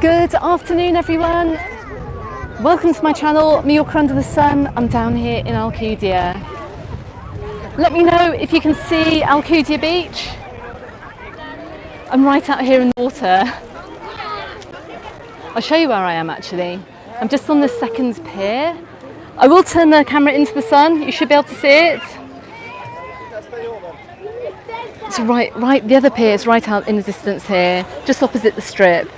Good afternoon, everyone. Welcome to my channel, Mallorca Under the Sun. I'm down here in Alcudia. Let me know if you can see Alcudia Beach. I'm right out here in the water. I'll show you where I am actually. I'm just on the second pier. I will turn the camera into the sun. You should be able to see it. It's right, the other pier is right out in the distance here, just opposite the strip.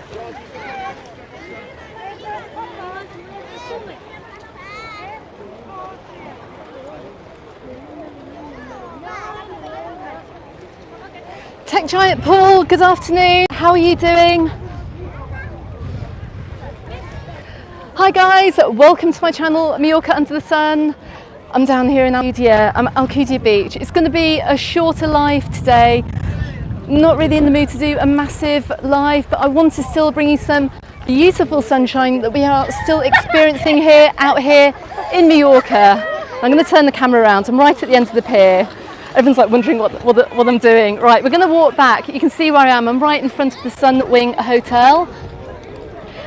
Tech Giant Paul, good afternoon. How are you doing? Hi guys, welcome to my channel, Mallorca Under the Sun. I'm down here in Alcudia. I'm at Alcudia Beach. It's going to be a shorter live today. Not really in the mood to do a massive live, but I want to still bring you some beautiful sunshine that we are still experiencing here, out here in Majorca. I'm going to turn the camera around. I'm right at the end of the pier. Everyone's like wondering what I'm doing. Right, we're going to walk back. You can see where I am. I'm right in front of the Sun Wing Hotel.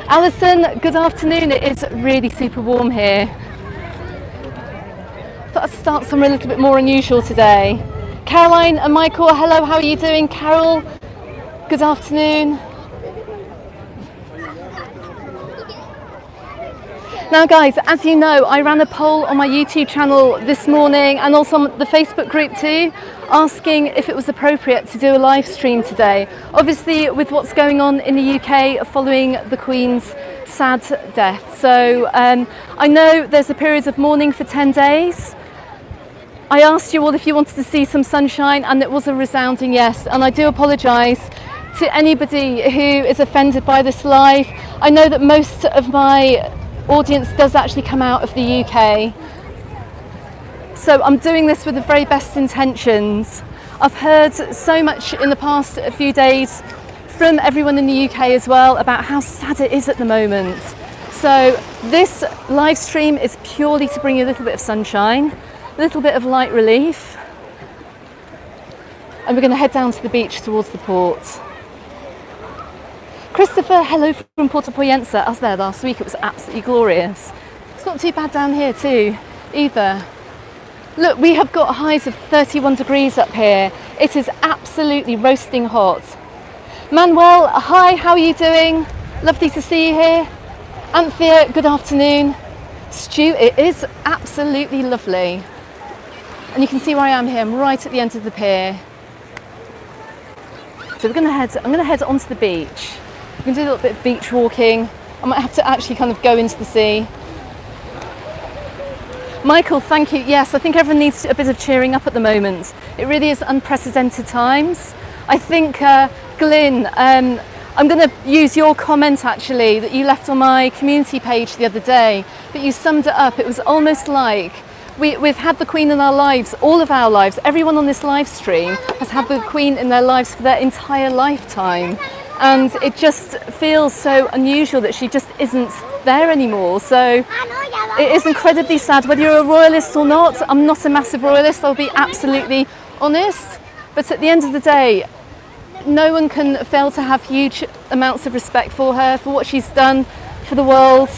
Alison, good afternoon. It is really super warm here. Thought I'd start somewhere a little bit more unusual today. Caroline and Michael, hello, how are you doing? Carol, good afternoon. Now guys, as you know, I ran a poll on my YouTube channel this morning and also on the Facebook group too, asking if it was appropriate to do a live stream today. Obviously with what's going on in the UK following the Queen's sad death. So I know there's a period of mourning for 10 days. I asked you all if you wanted to see some sunshine and it was a resounding yes, and I do apologise to anybody who is offended by this live. I know that most of my audience does actually come out of the UK, so I'm doing this with the very best intentions. I've heard so much in the past few days from everyone in the UK as well about how sad it is at the moment. So this live stream is purely to bring you a little bit of sunshine, a little bit of light relief, and we're going to head down to the beach towards the port. Christopher, hello from Porto Poyensa. I was there last week, it was absolutely glorious. It's not too bad down here too, either. Look, we have got highs of 31 degrees up here. It is absolutely roasting hot. Manuel, hi, how are you doing? Lovely to see you here. Anthea, good afternoon. Stu, it is absolutely lovely. And you can see where I am here, I'm right at the end of the pier. So I'm going to head onto the beach. I'm going to do a little bit of beach walking. I might have to actually kind of go into the sea. Michael, thank you. Yes, I think everyone needs a bit of cheering up at the moment. It really is unprecedented times. I think, Glyn, I'm going to use your comment actually that you left on my community page the other day, but you summed it up. It was almost like we've had the Queen in our lives, all of our lives. Everyone on this live stream has had the Queen in their lives for their entire lifetime. And it just feels so unusual that she just isn't there anymore. So it is incredibly sad, whether you're a royalist or not. I'm not a massive royalist, I'll be absolutely honest. But at the end of the day, no one can fail to have huge amounts of respect for her, for what she's done for the world,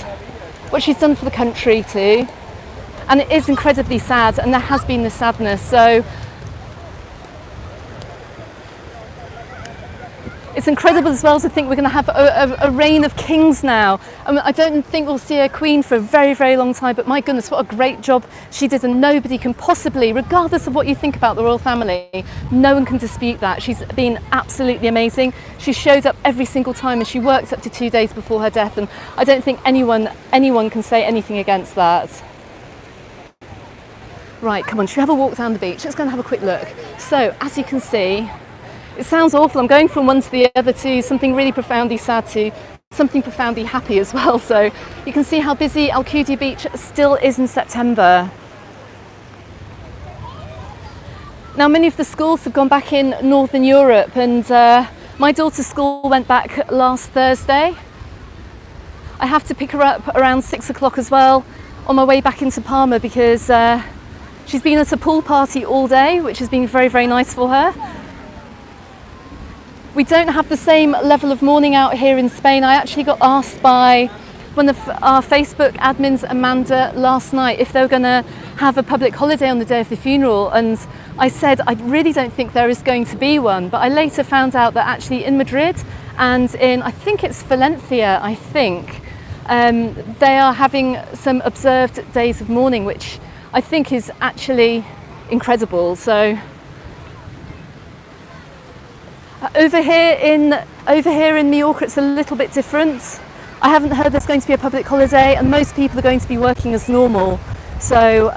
what she's done for the country too. And it is incredibly sad, and there has been this sadness. So it's incredible as well to think we're going to have a reign of kings now. I don't think we'll see a queen for a very, very long time, but my goodness, what a great job she did, and nobody can possibly, regardless of what you think about the royal family, no one can dispute that. She's been absolutely amazing. She showed up every single time, and she worked up to 2 days before her death, and I don't think anyone can say anything against that. Right, come on, should we have a walk down the beach? Let's go and have a quick look. So, as you can see, it sounds awful. I'm going from one to the other to something really profoundly sad to something profoundly happy as well. So you can see how busy Alcudia Beach still is in September. Now, many of the schools have gone back in Northern Europe, and my daughter's school went back last Thursday. I have to pick her up around 6 o'clock as well on my way back into Palma because she's been at a pool party all day, which has been very, very nice for her. We don't have the same level of mourning out here in Spain. I actually got asked by one of our Facebook admins, Amanda, last night if they were going to have a public holiday on the day of the funeral, and I said I really don't think there is going to be one, but I later found out that actually in Madrid and in, I think it's Valencia, they are having some observed days of mourning, which I think is actually incredible. So over here in Mallorca, it's a little bit different. I haven't heard there's going to be a public holiday, and most people are going to be working as normal. So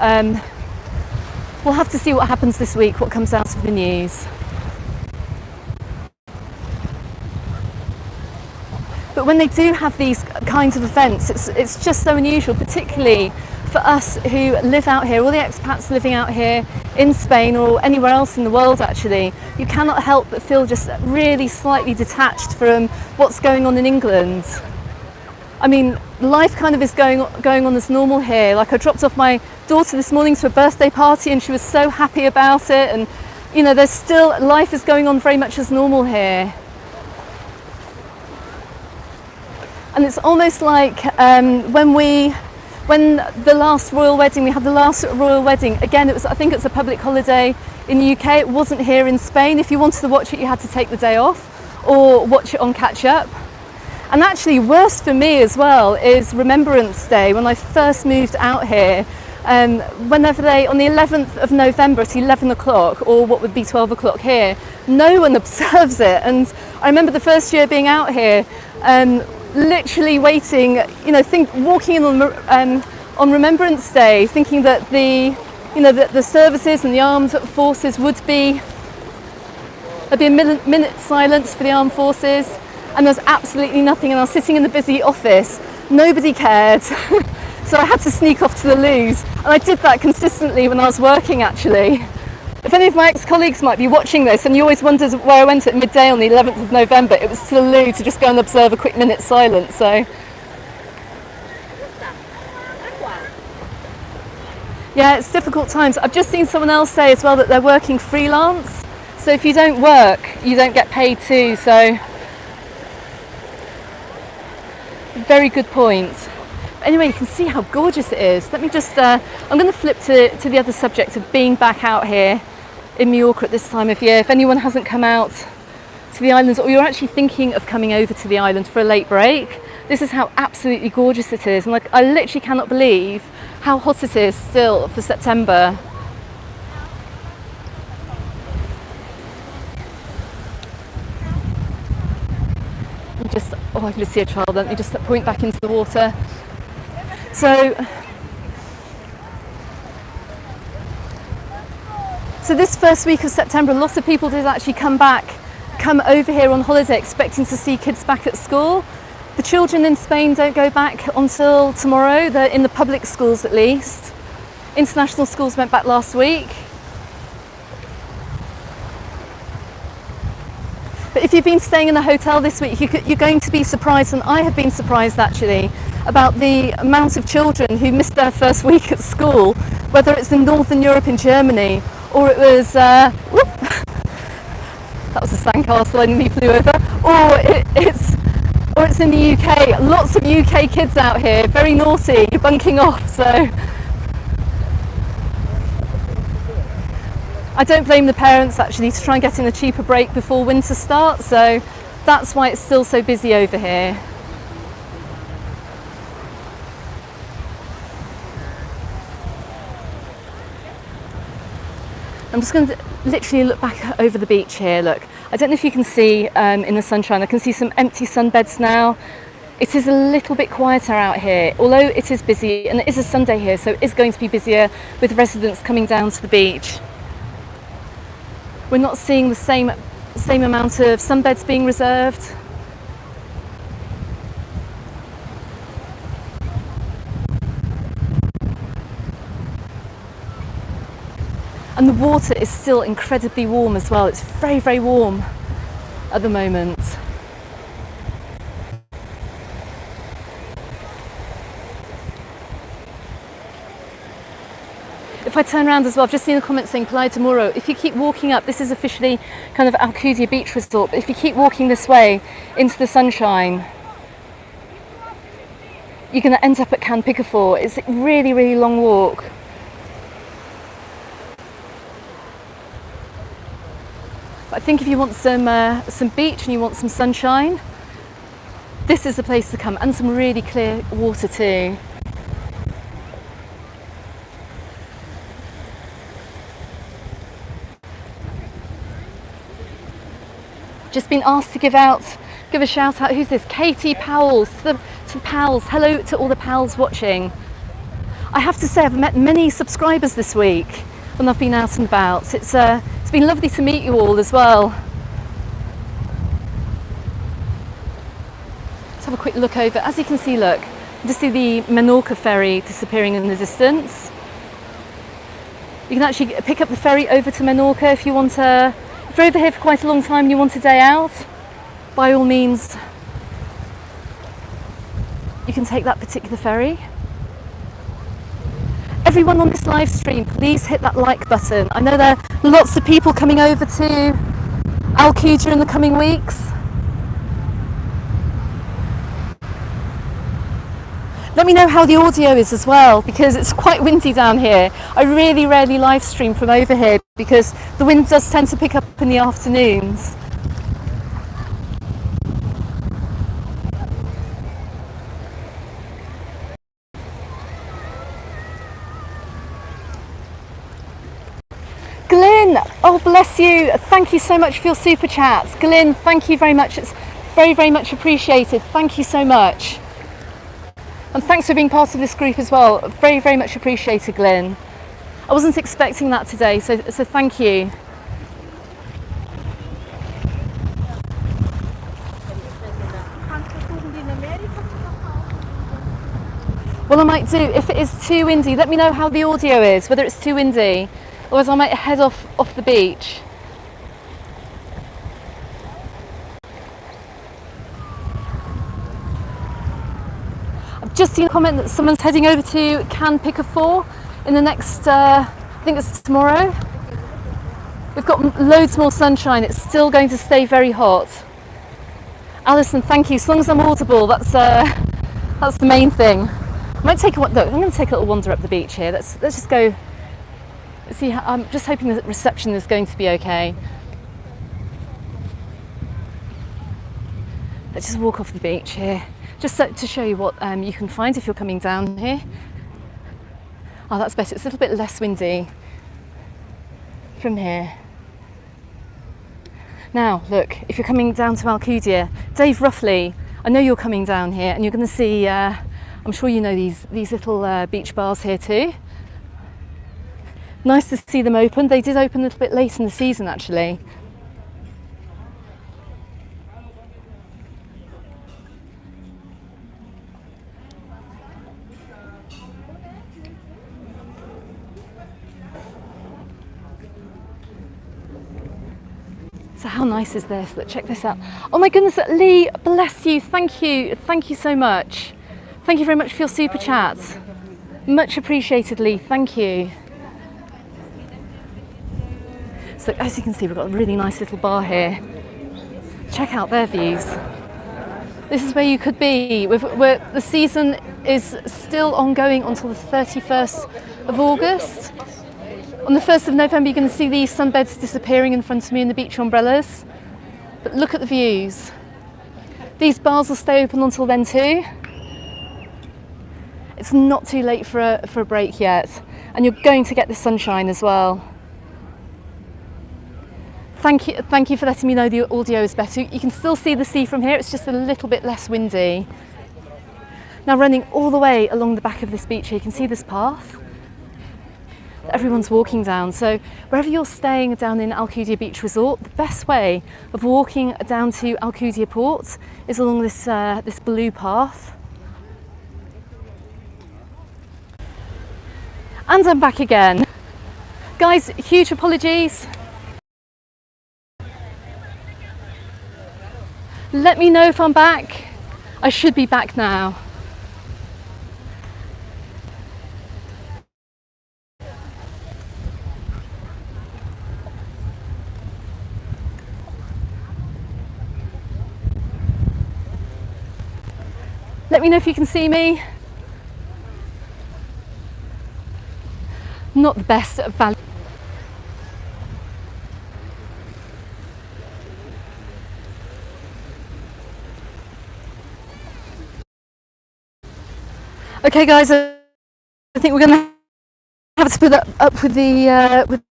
we'll have to see what happens this week, what comes out of the news. But when they do have these kinds of events, it's just so unusual, particularly for us who live out here, all the expats living out here in Spain or anywhere else in the world actually. You cannot help but feel just really slightly detached from what's going on in England. I mean, life kind of is going on as normal here. Like, I dropped off my daughter this morning to a birthday party and she was so happy about it, and you know, there's still, life is going on very much as normal here. And it's almost like when the last royal wedding, we had the last royal wedding, again, I think it's a public holiday in the UK, it wasn't here in Spain. If you wanted to watch it, you had to take the day off or watch it on catch up. And actually worse for me as well is Remembrance Day. When I first moved out here, whenever on the 11th of November at 11 o'clock, or what would be 12 o'clock here, no one observes it. And I remember the first year being out here, literally waiting, you know, walking in on Remembrance Day, thinking that the services and the armed forces there'd be a minute silence for the armed forces, and there's absolutely nothing. And I was sitting in the busy office, nobody cared. So I had to sneak off to the loos, and I did that consistently when I was working actually. If any of my ex-colleagues might be watching this, and you always wondered where I went at midday on the 11th of November, it was to the loo to just go and observe a quick minute silence. So yeah, it's difficult times. I've just seen someone else say as well that they're working freelance, so if you don't work, you don't get paid too. So very good point. Anyway, you can see how gorgeous it is. Let me just, I'm going to flip to the other subject of being back out here in Majorca at this time of year. If anyone hasn't come out to the islands, or you're actually thinking of coming over to the island for a late break, this is how absolutely gorgeous it is. And like, I literally cannot believe how hot it is still for September. I can just see a child. Let me just point back into the water. So this first week of September, a lot of people did actually come over here on holiday expecting to see kids back at school. The children in Spain don't go back until tomorrow. They're in the public schools at least. International schools went back last week. But if you've been staying in a hotel this week, you're going to be surprised, and I have been surprised actually, about the amount of children who missed their first week at school, whether it's in Northern Europe, in Germany, or it was, that was a sandcastle and me flew over, or it's in the UK. Lots of UK kids out here, very naughty, bunking off. So I don't blame the parents actually to try and get in a cheaper break before winter starts, so that's why it's still so busy over here. I'm just going to literally look back over the beach here. Look, I don't know if you can see in the sunshine, I can see some empty sunbeds now. It is a little bit quieter out here, although it is busy, and it is a Sunday here, so it is going to be busier with residents coming down to the beach. We're not seeing the same amount of sunbeds being reserved. And the water is still incredibly warm as well. It's very, very warm at the moment. If I turn around as well, I've just seen a comment saying Playa de Muro. If you keep walking up, this is officially kind of Alcudia Beach Resort, but if you keep walking this way into the sunshine, you're going to end up at Can Picafor. It's a really, really long walk. But I think if you want some beach and you want some sunshine, this is the place to come, and some really clear water too. Just been asked to give a shout out. Who's this? Katie Powells, to the pals. Hello to all the pals watching. I have to say I've met many subscribers this week when I've been out and about. It's been lovely to meet you all as well. Let's have a quick look over. As you can see, look, you just see the Majorca ferry disappearing in the distance. You can actually pick up the ferry over to Mallorca if you want to. If you're over here for quite a long time and you want a day out, by all means, you can take that particular ferry. Everyone on this live stream, please hit that like button. I know there are lots of people coming over to Alcudia in the coming weeks. Let me know how the audio is as well, because it's quite windy down here. I really rarely live stream from over here because the wind does tend to pick up in the afternoons. Glyn, oh bless you. Thank you so much for your super chats. Glyn, thank you very much. It's very, very much appreciated. Thank you so much. And thanks for being part of this group as well. Very, very much appreciated, Glyn. I wasn't expecting that today, so thank you. Well, I might do. If it is too windy, let me know how the audio is, whether it's too windy. Otherwise, I might head off the beach. Just seen a comment that someone's heading over to Can Picafor in the next, I think it's tomorrow. We've got loads more sunshine. It's still going to stay very hot. Alison, thank you. As long as I'm audible, that's the main thing. I might take look. I'm going to take a little wander up the beach here. Let's just go. Let's see. I'm just hoping the reception is going to be okay. Let's just walk off the beach here. Just to show you what you can find if you're coming down here. Oh, that's better. It's a little bit less windy from here. Now, look, if you're coming down to Alcudia, Dave Ruffley, I know you're coming down here and you're going to see, I'm sure you know these little beach bars here too. Nice to see them open. They did open a little bit late in the season, actually. So how nice is this? Look, check this out. Oh my goodness, Lee, bless you. Thank you so much. Thank you very much for your super chats. Much appreciated, Lee. Thank you. So as you can see, we've got a really nice little bar here. Check out their views. This is where you could be. The season is still ongoing until the 31st of August. On the 1st of November, you're going to see these sunbeds disappearing in front of me in the beach umbrellas. But look at the views. These bars will stay open until then too. It's not too late for a break yet. And you're going to get the sunshine as well. Thank you for letting me know the audio is better. You can still see the sea from here. It's just a little bit less windy. Now running all the way along the back of this beach here, you can see this path that everyone's walking down. So wherever you're staying down in Alcudia Beach Resort, the best way of walking down to Alcudia Port is along this blue path. And I'm back again. Guys, huge apologies. Let me know if I'm back. I should be back now. Let me know if you can see me. Not the best at value. Okay guys, I think we're going to have to put up with the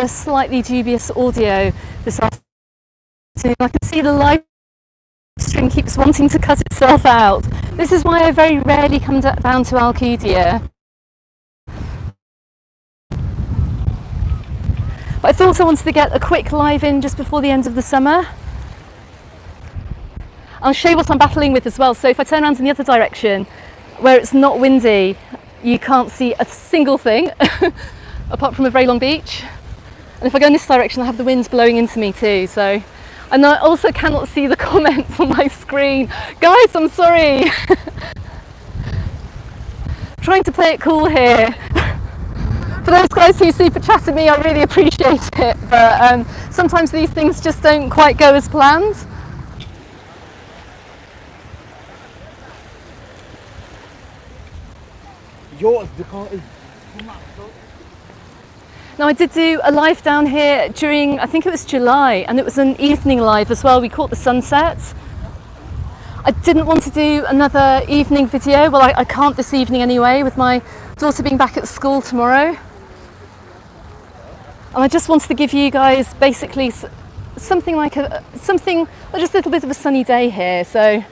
slightly dubious audio this afternoon. I can see the live stream keeps wanting to cut itself out. This is why I very rarely come down to Alcudia. But I thought I wanted to get a quick live in just before the end of the summer. I'll show you what I'm battling with as well. So if I turn around in the other direction, where it's not windy, you can't see a single thing apart from a very long beach. And if I go in this direction, I have the winds blowing into me too. So, and I also cannot see the comments on my screen. Guys, I'm sorry. Trying to play it cool here. For those guys who super chatted me, I really appreciate it. But sometimes these things just don't quite go as planned. Now I did do a live down here during, I think it was July, and it was an evening live as well. We caught the sunset. I didn't want to do another evening video. Well, I can't this evening anyway, with my daughter being back at school tomorrow. And I just wanted to give you guys basically something like just a little bit of a sunny day here. So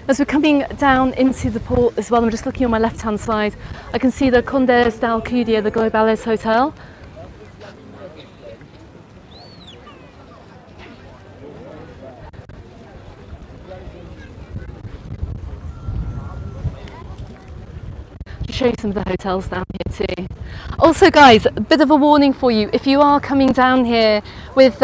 as we're coming down into the port as well, I'm just looking on my left hand side, I can see the Condes de Alcudia, the Globales Hotel. I'll show you some of the hotels down here too. Also guys, a bit of a warning for you, if you are coming down here with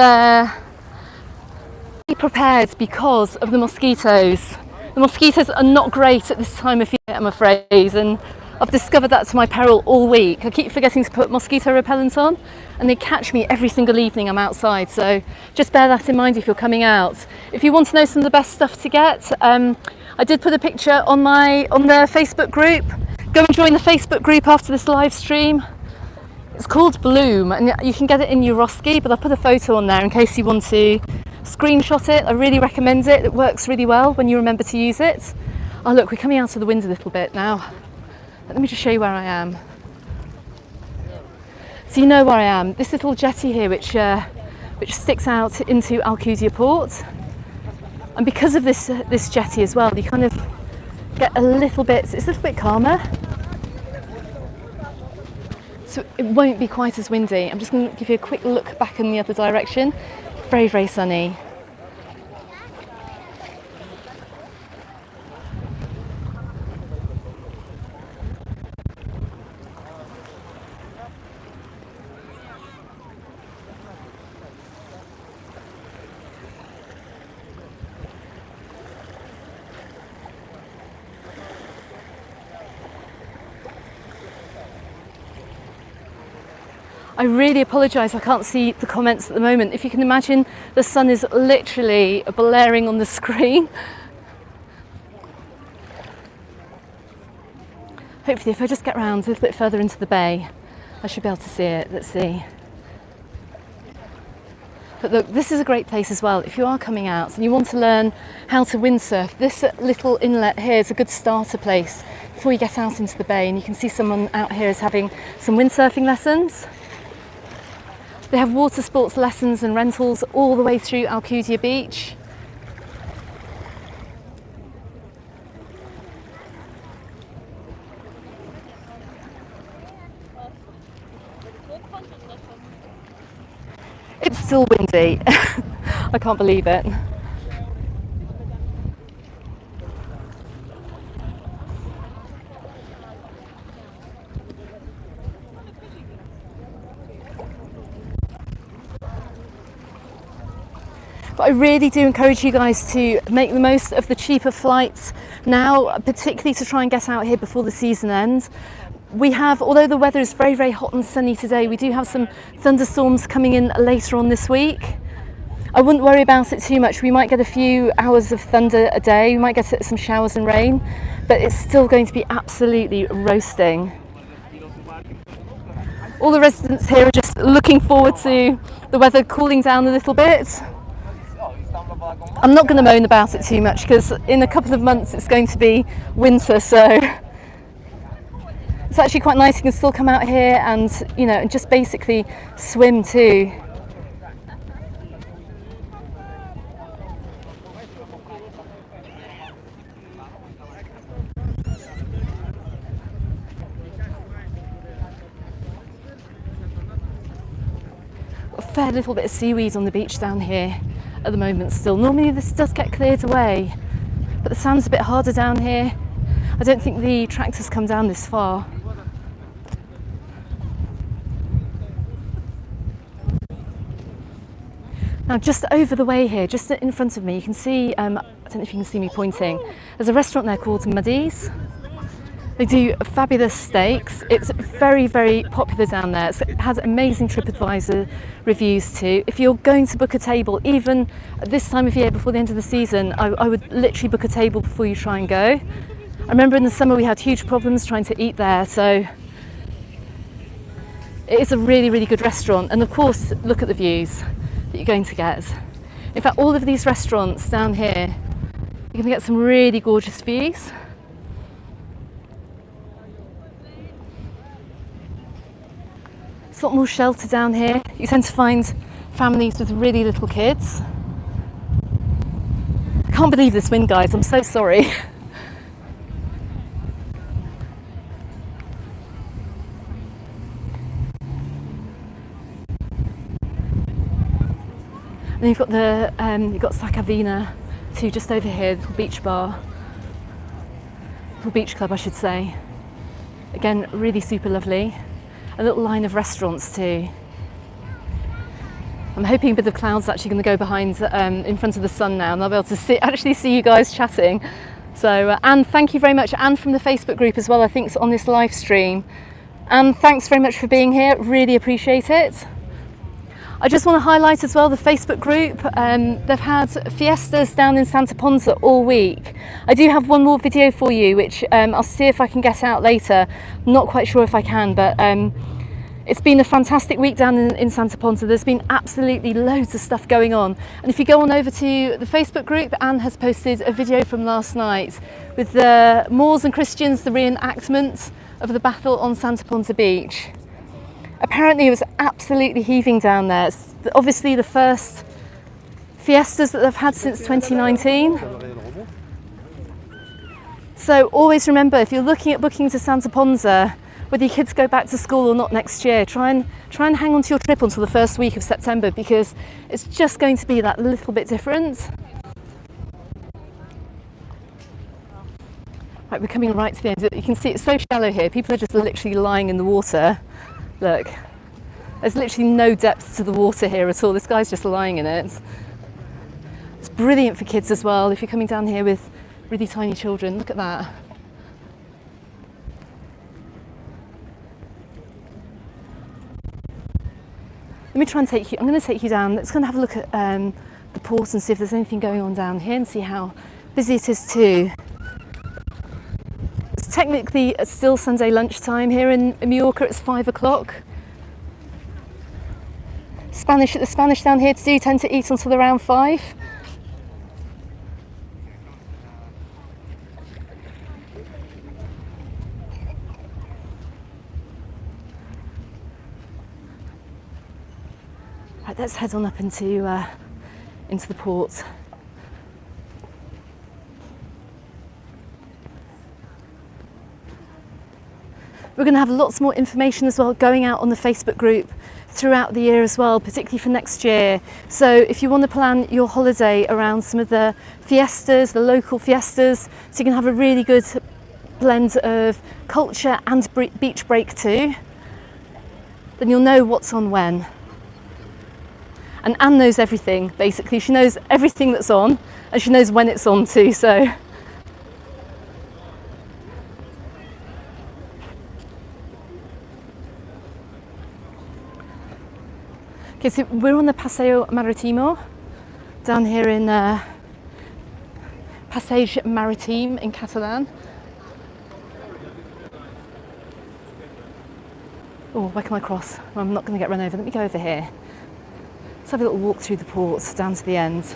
be prepared because of the mosquitoes. The mosquitoes are not great at this time of year, I'm afraid, and I've discovered that to my peril all week. I keep forgetting to put mosquito repellent on, and they catch me every single evening I'm outside, so just bear that in mind if you're coming out. If you want to know some of the best stuff to get, I did put a picture on the Facebook group. Go and join the Facebook group after this live stream. It's called Bloom, and you can get it in Majorca, but I'll put a photo on there in case you want to screenshot it. I really recommend it. It works really well when you remember to use it. Oh look, we're coming out of the wind a little bit now. Let me just show you where I am. So you know where I am. This little jetty here which sticks out into Alcudia Port. And because of this jetty as well, you kind of get it's a little bit calmer. So it won't be quite as windy. I'm just going to give you a quick look back in the other direction. Very, very sunny. I really apologise, I can't see the comments at the moment. If you can imagine, the sun is literally blaring on the screen. Hopefully if I just get round a little bit further into the bay, I should be able to see it. Let's see. But look, this is a great place as well. If you are coming out and you want to learn how to windsurf, this little inlet here is a good starter place before you get out into the bay. And you can see someone out here is having some windsurfing lessons. They have water sports lessons and rentals all the way through Alcudia Beach. It's still windy. I can't believe it. But I really do encourage you guys to make the most of the cheaper flights now, particularly to try and get out here before the season ends. We have, although the weather is very, very hot and sunny today, we do have some thunderstorms coming in later on this week. I wouldn't worry about it too much. We might get a few hours of thunder a day, we might get some showers and rain, but it's still going to be absolutely roasting. All the residents here are just looking forward to the weather cooling down a little bit. I'm not going to moan about it too much because in a couple of months it's going to be winter, so it's actually quite nice. You can still come out here and, you know, and just basically swim too. A fair little bit of seaweed on the beach down here at the moment still. Normally this does get cleared away, but the sand's a bit harder down here. I don't think the tractors come down this far. Now just over the way here, just in front of me, you can see, I don't know if you can see me pointing, there's a restaurant there called Muddy's. They do fabulous steaks. It's very, very popular down there. It has amazing TripAdvisor reviews too. If you're going to book a table, even at this time of year before the end of the season, I would literally book a table before you try and go. I remember in the summer we had huge problems trying to eat there, so it is a really, really good restaurant. And of course, look at the views that you're going to get. In fact, all of these restaurants down here, you're going to get some really gorgeous views. It's a lot more shelter down here. You tend to find families with really little kids. I can't believe this wind, guys, I'm so sorry. And you've got you've got Sacavina too, just over here, the little beach bar, little beach club, I should say. Again, really super lovely. A little line of restaurants too. I'm hoping a bit of clouds actually going to go behind in front of the sun now, and I'll be able to actually see you guys chatting. So, Anne, thank you very much. Anne from the Facebook group as well, I think, is on this live stream. Anne, thanks very much for being here. Really appreciate it. I just want to highlight as well the Facebook group. They've had fiestas down in Santa Ponsa all week. I do have one more video for you, which I'll see if I can get out later. I'm not quite sure if I can, but it's been a fantastic week down in Santa Ponsa. There's been absolutely loads of stuff going on. And if you go on over to the Facebook group, Anne has posted a video from last night with the Moors and Christians, the reenactment of the battle on Santa Ponsa Beach. Apparently it was absolutely heaving down there. It's obviously the first fiestas that they've had since 2019. So always remember, if you're looking at booking to Santa Ponsa, whether your kids go back to school or not next year, try and hang on to your trip until the first week of September, because it's just going to be that little bit different. Right, we're coming right to the end. You can see it's so shallow here. People are just literally lying in the water. Look, there's literally no depth to the water here at all. This guy's just lying in it. It's brilliant for kids as well if you're coming down here with really tiny children. Look at that. Let me try and take you, I'm going to take you down. Let's go and have a look at the port and see if there's anything going on down here and see how busy it is too. It's technically still Sunday lunchtime here in Mallorca. It's 5 o'clock. The Spanish down here do tend to eat until around 5. Right, let's head on up into the port. We're going to have lots more information as well going out on the Facebook group throughout the year as well, particularly for next year. So if you want to plan your holiday around some of the fiestas, the local fiestas, so you can have a really good blend of culture and beach break too, then you'll know what's on when. And Anne knows everything, basically. She knows everything that's on, and she knows when it's on too, so. Okay, so we're on the Paseo Maritimo down here in Passeig Maritime in Catalan. Oh, where can I cross? Well, I'm not going to get run over. Let me go over here. Let's have a little walk through the port down to the end.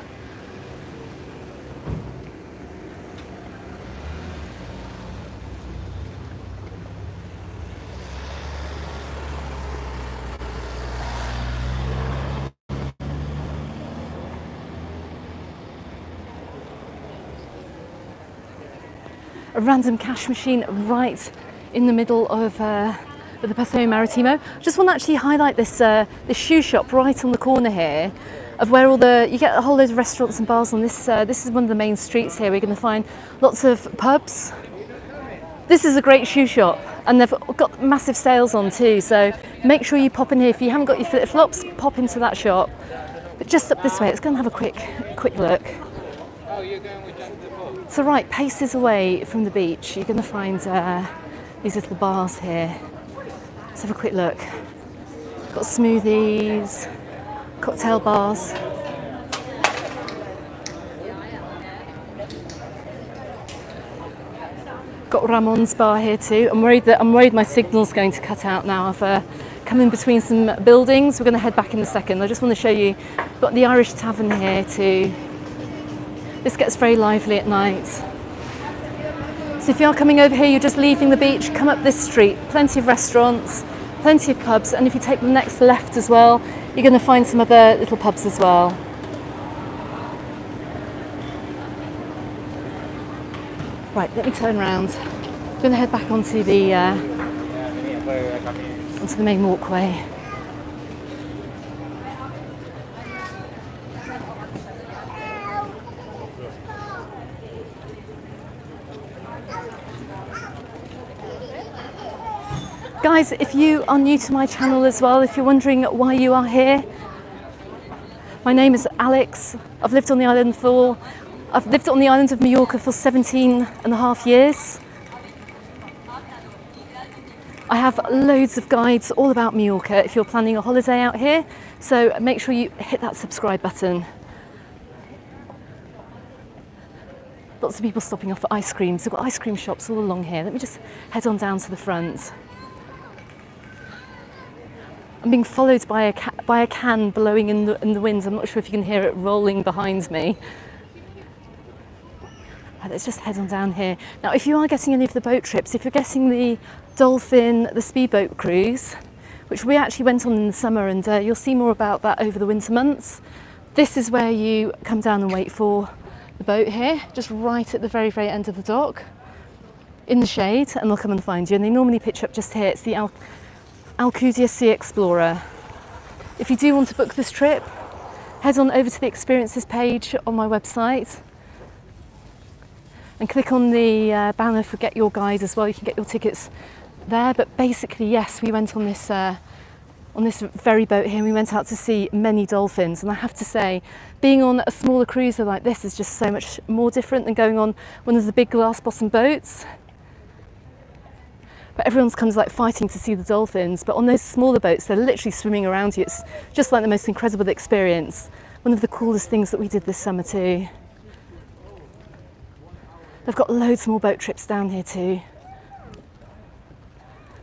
A random cash machine right in the middle of the Paseo Maritimo. Just want to actually highlight this this shoe shop right on the corner here, of where all you get a whole load of restaurants and bars on this. This is one of the main streets here. We're going to find lots of pubs. This is a great shoe shop, and they've got massive sales on too. So make sure you pop in here. If you haven't got your flip flops, pop into that shop. But just up this way, let's go and have a quick look. So right, paces away from the beach, you're going to find these little bars here. Let's have a quick look. Got smoothies, cocktail bars. Got Ramon's bar here too. I'm worried my signal's going to cut out now. I've come in between some buildings. We're going to head back in a second. I just want to show you. Got the Irish Tavern here too. This gets very lively at night. So if you are coming over here, you're just leaving the beach, come up this street. Plenty of restaurants, plenty of pubs, and if you take the next left as well, you're going to find some other little pubs as well. Right, let me turn around. I'm going to head back onto the main walkway. Guys, if you are new to my channel as well, if you're wondering why you are here, my name is Alex. I've lived on the island of Mallorca for 17 and a half years. I have loads of guides all about Mallorca if you're planning a holiday out here, so make sure you hit that subscribe button. Lots of people stopping off for ice creams. We've got ice cream shops all along here. Let me just head on down to the front. I'm being followed by a can blowing in the wind. I'm not sure if you can hear it rolling behind me. Right, let's just head on down here. Now, if you are getting any of the boat trips, if you're getting the Dolphin, the speedboat cruise, which we actually went on in the summer, and you'll see more about that over the winter months, this is where you come down and wait for the boat here, just right at the very, very end of the dock, in the shade, and they'll come and find you. And they normally pitch up just here. It's the Alcudia Sea Explorer. If you do want to book this trip, head on over to the experiences page on my website and click on the banner for Get Your Guide as well. You can get your tickets there. But basically, yes, we went on this very boat here, and we went out to see many dolphins. And I have to say, being on a smaller cruiser like this is just so much more different than going on one of the big glass bottom boats. But everyone's kind of like fighting to see the dolphins. But on those smaller boats, they're literally swimming around you. It's just like the most incredible experience. One of the coolest things that we did this summer too. They've got loads more boat trips down here too.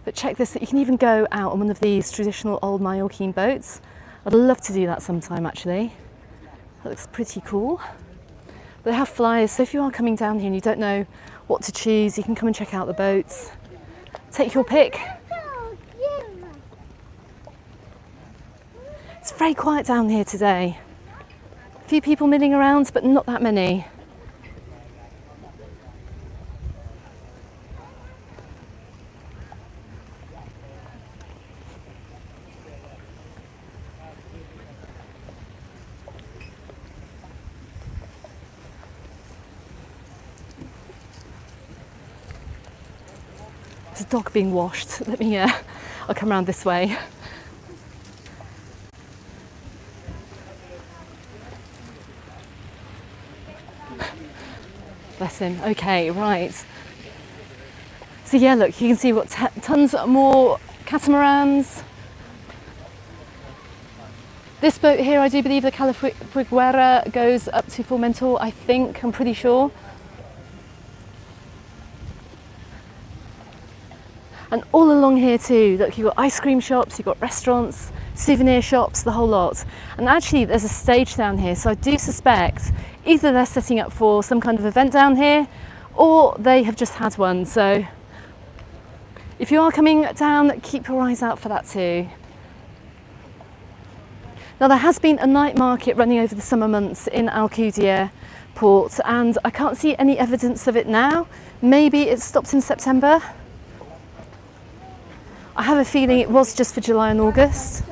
But check this, you can even go out on one of these traditional old Mallorquin boats. I'd love to do that sometime actually. That looks pretty cool. But they have flyers, so if you are coming down here and you don't know what to choose, you can come and check out the boats. Take your pick. It's very quiet down here today. A few people milling around, but not that many. There's a dog being washed. Let me, I'll come around this way. Bless him. Okay, right. So yeah, look, you can see what tons more catamarans. This boat here, I do believe the Calafiguera goes up to Formentor, I think, I'm pretty sure. And all along here too, look, you've got ice cream shops, you've got restaurants, souvenir shops, the whole lot. And actually there's a stage down here, so I do suspect either they're setting up for some kind of event down here or they have just had one. So if you are coming down, keep your eyes out for that too. Now there has been a night market running over the summer months in Alcudia Port and I can't see any evidence of it now. Maybe it stopped in September. I have a feeling it was just for July and August.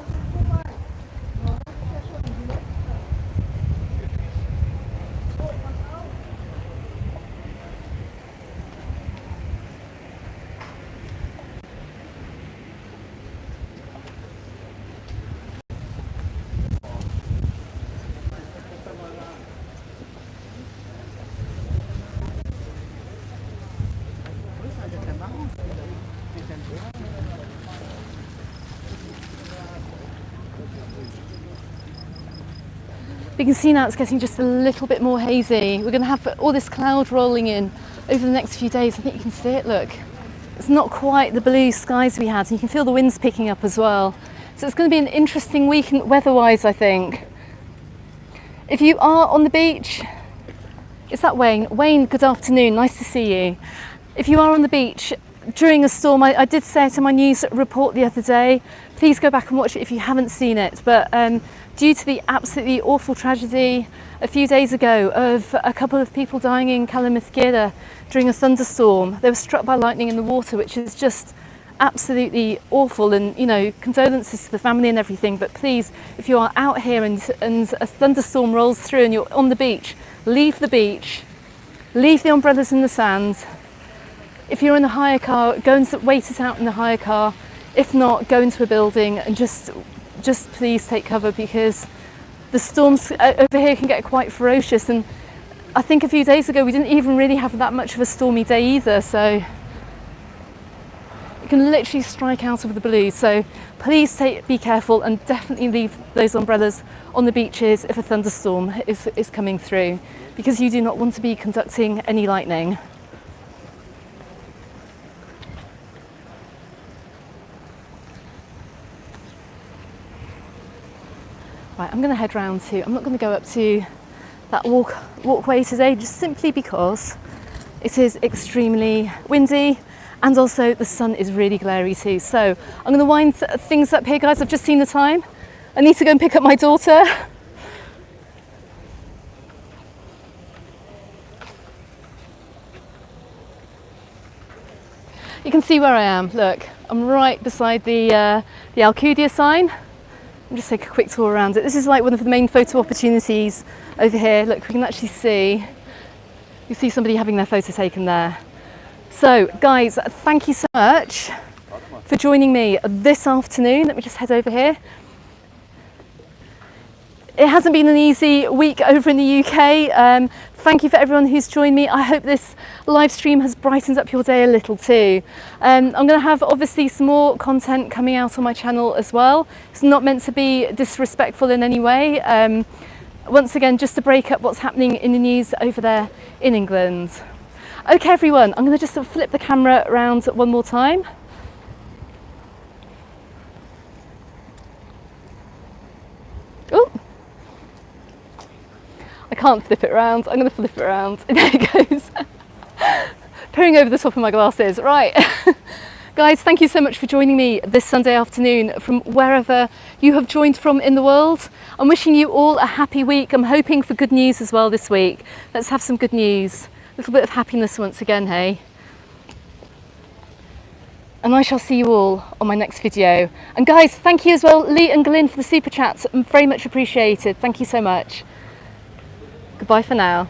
You can see now it's getting just a little bit more hazy. We're going to have all this cloud rolling in over the next few days. I think you can see it, look. It's not quite the blue skies we had, and you can feel the winds picking up as well. So it's going to be an interesting week weather-wise, I think. If you are on the beach, is that Wayne? Wayne, good afternoon, nice to see you. If you are on the beach during a storm, I did say it in my news report the other day, please go back and watch it if you haven't seen it. But due to the absolutely awful tragedy a few days ago of a couple of people dying in Calamithgera during a thunderstorm, they were struck by lightning in the water, which is just absolutely awful, and you know, condolences to the family and everything. But please, if you are out here and a thunderstorm rolls through and you're on the beach, leave the beach, leave the umbrellas in the sand. If you're in a hire car, go and wait it out in the hire car. If not, go into a building and just please take cover, because the storms over here can get quite ferocious. And I think a few days ago we didn't even really have that much of a stormy day either, so it can literally strike out of the blue. So please be careful and definitely leave those umbrellas on the beaches if a thunderstorm is coming through, because you do not want to be conducting any lightning. Right, I'm going to head round I'm not going to go up to that walkway today, just simply because it is extremely windy and also the sun is really glary too. So I'm going to wind things up here, guys. I've just seen the time. I need to go and pick up my daughter. You can see where I am. Look, I'm right beside the Alcudia sign. I'll just take a quick tour around it. This is like one of the main photo opportunities over here. Look, we can actually see, you see somebody having their photo taken there. So guys, thank you so much for joining me this afternoon. Let me just head over here. It hasn't been an easy week over in the UK. Thank you for everyone who's joined me. I hope this live stream has brightened up your day a little too. I'm going to have obviously some more content coming out on my channel as well. It's not meant to be disrespectful in any way. Once again, just to break up what's happening in the news over there in England. Okay everyone, I'm going to just flip the camera around one more time. Oh, I can't flip it around. I'm going to flip it around. There it goes. Peering over the top of my glasses. Right. Guys, thank you so much for joining me this Sunday afternoon from wherever you have joined from in the world. I'm wishing you all a happy week. I'm hoping for good news as well this week. Let's have some good news. A little bit of happiness once again, hey? And I shall see you all on my next video. And guys, thank you as well, Lee and Glyn, for the super chats. Very much appreciated. Thank you so much. Goodbye for now.